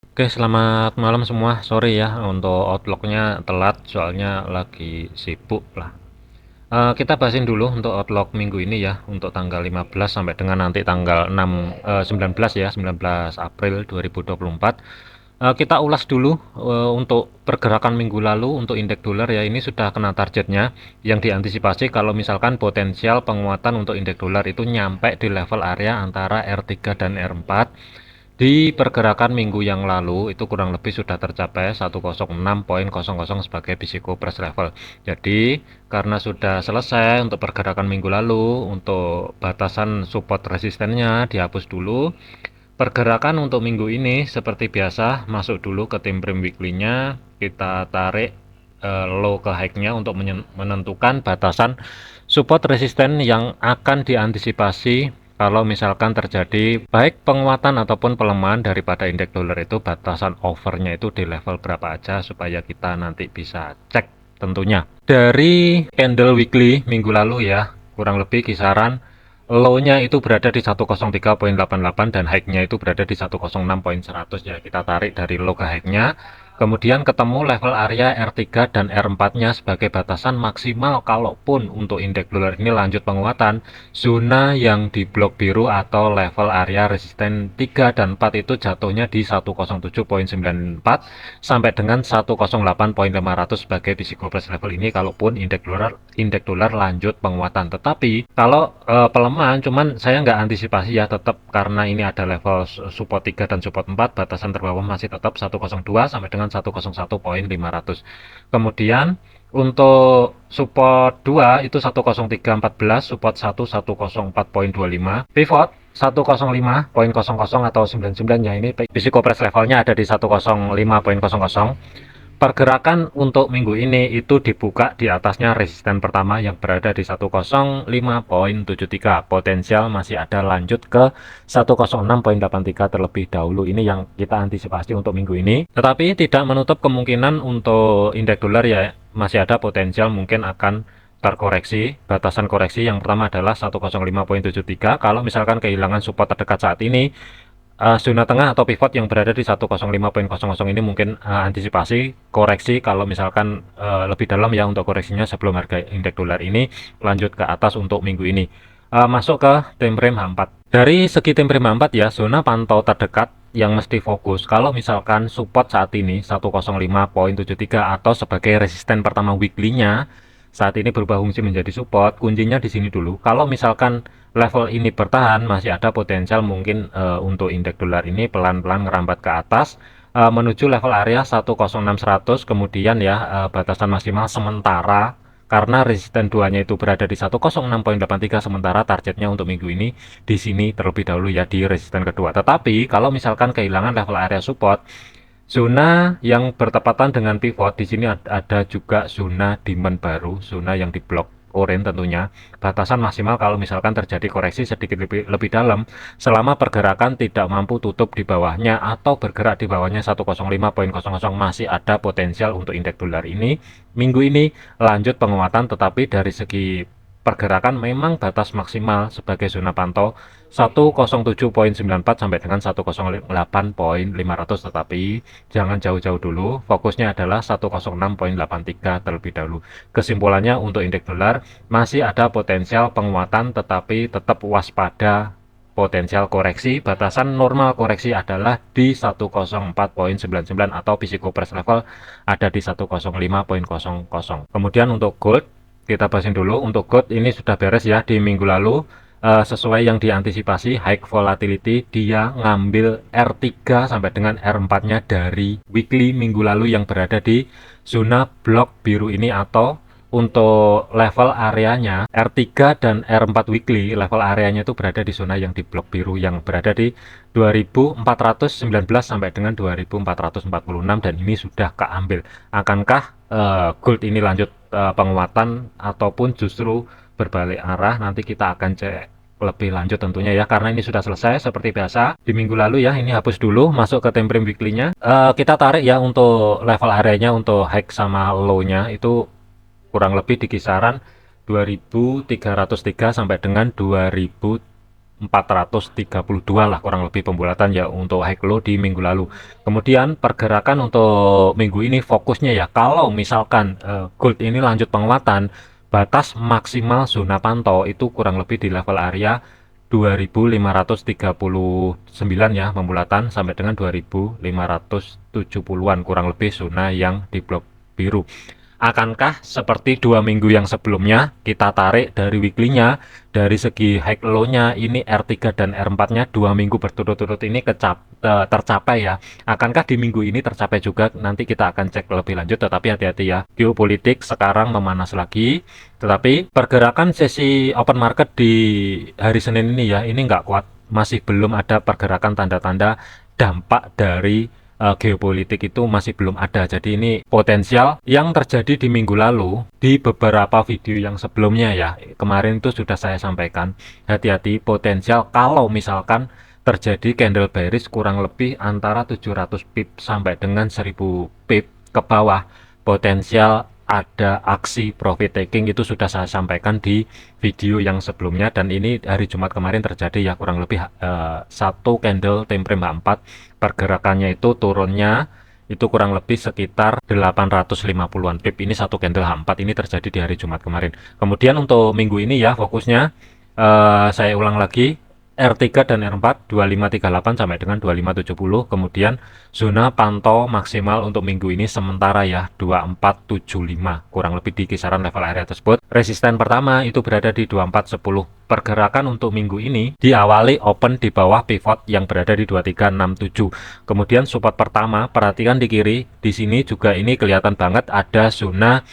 Oke, selamat malam semua. Sorry ya untuk outlooknya telat, soalnya lagi sibuk lah. Kita bahasin dulu untuk outlook minggu ini ya, untuk tanggal 15 sampai dengan nanti tanggal 19 ya, 19 April 2024. Kita ulas dulu untuk pergerakan minggu lalu untuk indeks dolar ya, ini sudah kena targetnya yang diantisipasi kalau misalkan potensial penguatan untuk indeks dolar itu nyampe di level area antara R3 dan R4. Di pergerakan minggu yang lalu itu kurang lebih sudah tercapai 106.00 sebagai psiko press level. Jadi karena sudah selesai untuk pergerakan minggu lalu, untuk batasan support resistennya dihapus dulu. Pergerakan untuk minggu ini seperti biasa masuk dulu ke time frame weekly-nya, kita tarik low ke high-nya untuk menentukan batasan support resisten yang akan diantisipasi kalau misalkan terjadi baik penguatan ataupun pelemahan daripada indeks dolar itu, batasan overnya itu di level berapa aja supaya kita nanti bisa cek tentunya. Dari candle weekly minggu lalu ya, kurang lebih kisaran low-nya itu berada di 103.88 dan high-nya itu berada di 106.100 ya. Kita tarik dari low ke high-nya. Kemudian ketemu level area R3 dan R4-nya sebagai batasan maksimal kalaupun untuk indeks dolar ini lanjut penguatan. Zona yang di blok biru atau level area resisten 3 dan 4 itu jatuhnya di 107.94 sampai dengan 108.500 sebagai physical price level ini kalaupun indeks dolar lanjut penguatan. Tetapi kalau pelemahan, cuman saya nggak antisipasi ya, tetap karena ini ada level support 3 dan support 4, batasan terbawah masih tetap 102 sampai dengan 101.500. Kemudian untuk support 2 itu 103.14, support 1 104.25, pivot 105.00 atau 99 ya, ini physical price levelnya ada di 105.00. Pergerakan untuk minggu ini itu dibuka di atasnya resisten pertama yang berada di 105.73. Potensial masih ada lanjut ke 106.83 terlebih dahulu. Ini yang kita antisipasi untuk minggu ini. Tetapi tidak menutup kemungkinan untuk indeks dolar ya, masih ada potensial mungkin akan terkoreksi. Batasan koreksi yang pertama adalah 105.73. Kalau misalkan kehilangan support terdekat saat ini, zona tengah atau pivot yang berada di 105.00 ini mungkin antisipasi koreksi kalau misalkan lebih dalam ya untuk koreksinya sebelum harga indeks dolar ini lanjut ke atas untuk minggu ini. Masuk ke time frame H4. Dari segi time frame H4 ya, zona pantau terdekat yang mesti fokus kalau misalkan support saat ini 105.73 atau sebagai resisten pertama weekly-nya saat ini berubah fungsi menjadi support. Kuncinya di sini dulu. Kalau misalkan level ini bertahan, masih ada potensial mungkin untuk indeks dolar ini pelan-pelan ngerambat ke atas menuju level area 106.100. Kemudian ya batasan maksimal sementara karena resisten 2-nya itu berada di 106.83, sementara targetnya untuk minggu ini di sini terlebih dahulu ya, di resisten kedua. Tetapi kalau misalkan kehilangan level area support, zona yang bertepatan dengan pivot di sini ada juga zona demand baru, zona yang di blok orange tentunya. Batasan maksimal kalau misalkan terjadi koreksi sedikit lebih dalam selama pergerakan tidak mampu tutup di bawahnya atau bergerak di bawahnya 105.00, masih ada potensial untuk indeks dolar ini minggu ini lanjut penguatan. Tetapi dari segi pergerakan memang batas maksimal sebagai zona pantau 107.94 sampai dengan 108.500, tetapi jangan jauh-jauh dulu, fokusnya adalah 106.83 terlebih dahulu. Kesimpulannya untuk indeks dolar masih ada potensial penguatan, tetapi tetap waspada potensial koreksi. Batasan normal koreksi adalah di 104.99 atau physical price level ada di 105.00. Kemudian untuk gold kita bahasin dulu. Untuk gold ini sudah beres ya di minggu lalu. Sesuai yang diantisipasi high volatility, dia ngambil R3 sampai dengan R4-nya dari weekly minggu lalu yang berada di zona blok biru ini, atau untuk level areanya R3 dan R4 weekly, level areanya itu berada di zona yang di blok biru yang berada di 2419 sampai dengan 2446, dan ini sudah keambil. Akankah gold ini lanjut penguatan ataupun justru berbalik arah? Nanti kita akan cek lebih lanjut tentunya ya, karena ini sudah selesai seperti biasa di minggu lalu ya. Ini hapus dulu, masuk ke time frame weekly-nya. Kita tarik ya untuk level areanya, untuk high sama low-nya itu kurang lebih di kisaran 2303 sampai dengan 2000 432 lah kurang lebih pembulatan ya untuk high low di minggu lalu. Kemudian pergerakan untuk minggu ini fokusnya ya kalau misalkan gold ini lanjut penguatan, batas maksimal zona pantau itu kurang lebih di level area 2539 ya pembulatan sampai dengan 2570-an kurang lebih zona yang di blok biru. Akankah seperti 2 minggu yang sebelumnya kita tarik dari weekly-nya, dari segi high low-nya ini R3 dan R4-nya 2 minggu berturut-turut ini tercapai ya. Akankah di minggu ini tercapai juga? Nanti kita akan cek lebih lanjut, tetapi hati-hati ya. Geopolitik sekarang memanas lagi, tetapi pergerakan sesi open market di hari Senin ini ya, ini nggak kuat. Masih belum ada pergerakan tanda-tanda dampak dari geopolitik itu masih belum ada. Jadi ini potensial yang terjadi di minggu lalu di beberapa video yang sebelumnya ya. Kemarin itu sudah saya sampaikan, hati-hati potensial kalau misalkan terjadi candle bearish kurang lebih antara 700 pip sampai dengan 1000 pip ke bawah. Potensial ada aksi profit taking itu sudah saya sampaikan di video yang sebelumnya, dan ini hari Jumat kemarin terjadi ya kurang lebih satu candle time frame 4 pergerakannya itu turunnya itu kurang lebih sekitar 850-an pip. Ini satu candle H4 ini terjadi di hari Jumat kemarin. Kemudian untuk minggu ini ya fokusnya saya ulang lagi R3 dan R4 2538 sampai dengan 2570. Kemudian zona pantau maksimal untuk minggu ini sementara ya 2475 kurang lebih di kisaran level area tersebut. Resisten pertama itu berada di 2410. Pergerakan untuk minggu ini diawali open di bawah pivot yang berada di 2367. Kemudian support pertama, perhatikan di kiri, di sini juga ini kelihatan banget ada zona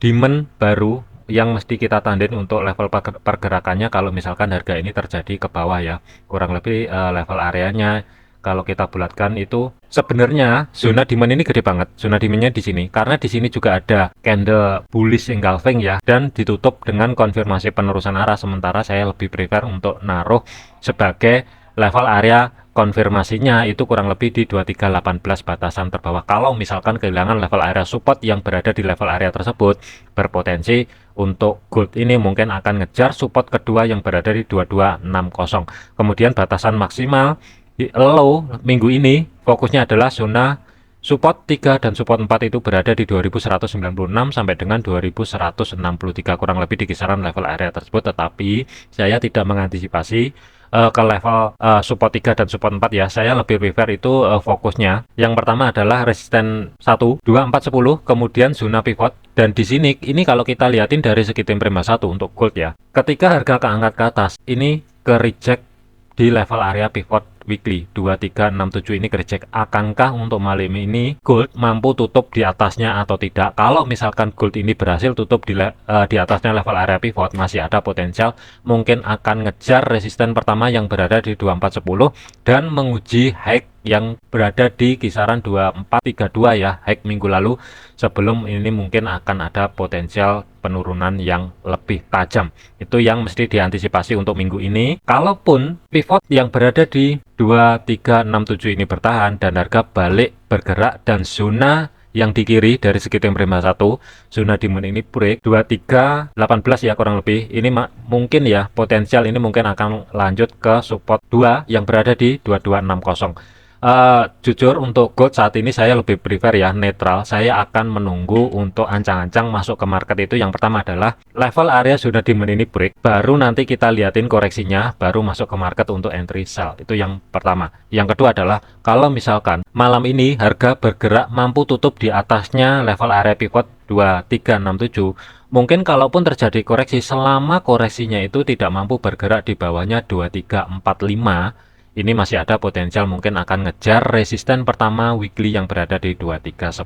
demand baru yang mesti kita tandain untuk level pergerakannya kalau misalkan harga ini terjadi ke bawah ya. Kurang lebih level areanya kalau kita bulatkan itu sebenarnya zona demand ini gede banget. Zona demandnya di sini karena di sini juga ada candle bullish engulfing ya, dan ditutup dengan konfirmasi penerusan arah. Sementara saya lebih prefer untuk naruh sebagai level area konfirmasinya itu kurang lebih di 2318 batasan terbawah. Kalau misalkan kehilangan level area support yang berada di level area tersebut, berpotensi untuk gold ini mungkin akan ngejar support kedua yang berada di 2260. Kemudian batasan maksimal di low minggu ini fokusnya adalah zona support 3 dan support 4 itu berada di 2196 sampai dengan 2163 kurang lebih di kisaran level area tersebut. Tetapi saya tidak mengantisipasi ke level support 3 dan support 4 ya. Saya lebih prefer itu fokusnya yang pertama adalah resisten 1, 2, 4, 10, kemudian zona pivot. Dan di sini ini kalau kita lihatin dari segi time frame 1 untuk gold ya, ketika harga keangkat ke atas ini ke reject di level area pivot weekly 2367 ini ke reject. Akankah untuk malam ini gold mampu tutup di atasnya atau tidak? Kalau misalkan gold ini berhasil tutup di atasnya level area pivot, masih ada potensial mungkin akan ngejar resisten pertama yang berada di 2410 dan menguji high yang berada di kisaran 2432 ya, high minggu lalu. Sebelum ini mungkin akan ada potensial penurunan yang lebih tajam. Itu yang mesti diantisipasi untuk minggu ini. Kalaupun pivot yang berada di 2367 ini bertahan dan harga balik bergerak dan zona yang di kiri dari segi time frame 1 zona demand ini break 2318 ya kurang lebih, ini mungkin ya potensial ini mungkin akan lanjut ke support 2 yang berada di 2260. Jujur untuk gold saat ini saya lebih prefer ya netral. Saya akan menunggu untuk ancang-ancang masuk ke market itu yang pertama adalah level area zona demand ini break, baru nanti kita liatin koreksinya, baru masuk ke market untuk entry sell. Itu yang pertama. Yang kedua adalah kalau misalkan malam ini harga bergerak mampu tutup di atasnya level area pivot 2367, mungkin kalaupun terjadi koreksi, selama koreksinya itu tidak mampu bergerak di bawahnya 2345, ini masih ada potensial mungkin akan ngejar resisten pertama weekly yang berada di 2310.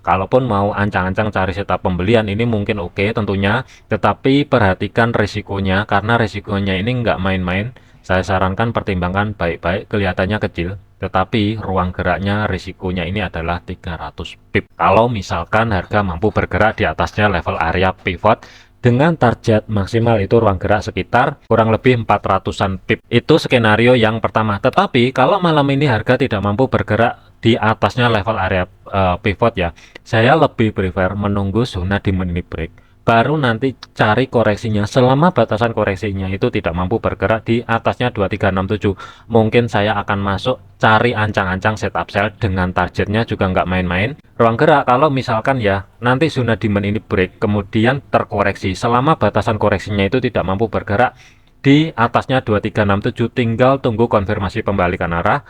Kalaupun mau ancang-ancang cari setup pembelian ini mungkin oke tentunya, tetapi perhatikan risikonya karena risikonya ini nggak main-main. Saya sarankan pertimbangkan baik-baik. Kelihatannya kecil, tetapi ruang geraknya risikonya ini adalah 300 pip. Kalau misalkan harga mampu bergerak di atasnya level area pivot dengan target maksimal itu ruang gerak sekitar kurang lebih 400-an pip. Itu skenario yang pertama. Tetapi kalau malam ini harga tidak mampu bergerak di atasnya level area pivot ya, saya lebih prefer menunggu zona demand ini break, baru nanti cari koreksinya. Selama batasan koreksinya itu tidak mampu bergerak di atasnya 2367, mungkin saya akan masuk cari ancang-ancang setup sell dengan targetnya juga nggak main-main. Ruang gerak kalau misalkan ya nanti zona demand ini break kemudian terkoreksi, selama batasan koreksinya itu tidak mampu bergerak di atasnya 2367, tinggal tunggu konfirmasi pembalikan arah.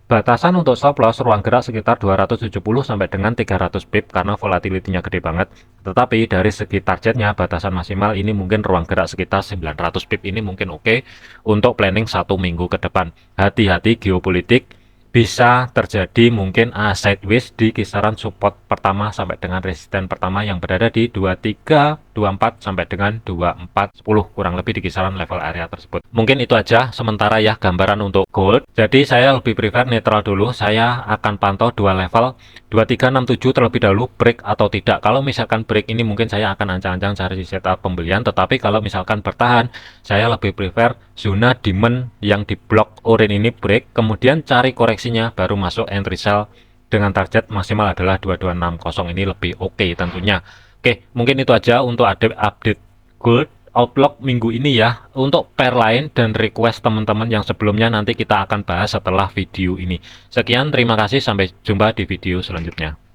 Batasan untuk stop loss ruang gerak sekitar 270 sampai dengan 300 pip karena volatility-nya gede banget. Tetapi dari segi targetnya batasan maksimal ini mungkin ruang gerak sekitar 900 pip ini mungkin oke untuk planning 1 minggu ke depan. Hati-hati geopolitik, bisa terjadi mungkin sideways di kisaran support pertama sampai dengan resisten pertama yang berada di 23, 24 sampai dengan 24, 10 kurang lebih di kisaran level area tersebut. Mungkin itu aja sementara ya gambaran untuk gold. Jadi saya lebih prefer netral dulu. Saya akan pantau dua level 2367 terlebih dahulu break atau tidak. Kalau misalkan break ini mungkin saya akan ancang-ancang cari setup pembelian, tetapi kalau misalkan bertahan saya lebih prefer zona demand yang di blok orange ini break, kemudian cari koreksinya baru masuk entry sell dengan target maksimal adalah 2260 ini lebih oke tentunya. Oke, mungkin itu aja untuk update gold outlook minggu ini ya. Untuk pair lain dan request teman-teman yang sebelumnya nanti kita akan bahas setelah video ini. Sekian, terima kasih, sampai jumpa di video selanjutnya.